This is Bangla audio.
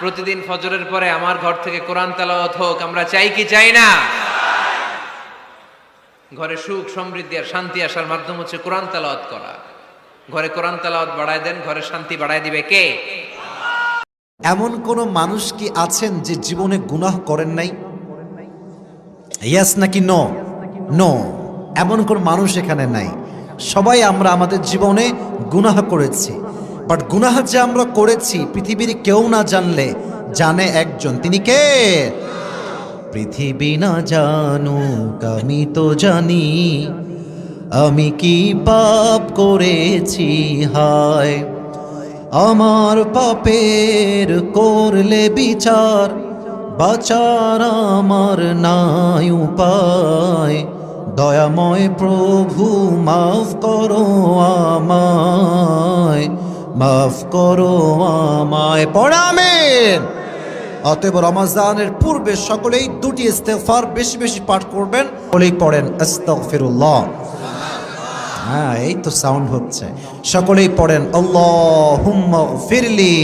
প্রতিদিন ফজরের পরে আমার ঘর থেকে কোরআন তেলাওয়াত হোক, আমরা চাই কি চাই না? ঘরে সুখ সমৃদ্ধি আর শান্তি আসার মাধ্যম হচ্ছে কোরআন তেলাওয়াত করা। ঘরে কোরআন তেলাওয়াত বাড়ায় দেন, ঘরে শান্তি বাড়ায় দিবে কে? এমন কোন মানুষ কি আছেন যে জীবনে গুনাহ করেন নাই? ইয়েস নাকি নো? নো, এমন কোন মানুষ এখানে নাই। সবাই আমরা আমাদের জীবনে গুনাহ করেছি, বাট গুনাহ যে আমরা করেছি পৃথিবীর কেউ না জানলে জানে একজন, তিনি কে? পৃথিবী না জানুক আমি তো জানি, আমি কি পাপ করেছি হায়। আমার পাপের করলে বিচার, বাঁচার আমার নাই উপায়। দয়াময় প্রভু মাফ করো আমায়, মাফ করো আমায়। পড়ে আমিন। অতএব রমজানের পূর্বে সকলেই দুটি ইস্তেগফার বেশি বেশি পাঠ করবেন। সকলেই পড়েন আস্তাগফিরুল্লাহ। হ্যাঁ, এই তো সাউন্ড হচ্ছে। সকলেই পড়েন আল্লাহুম্মা গফিরলি।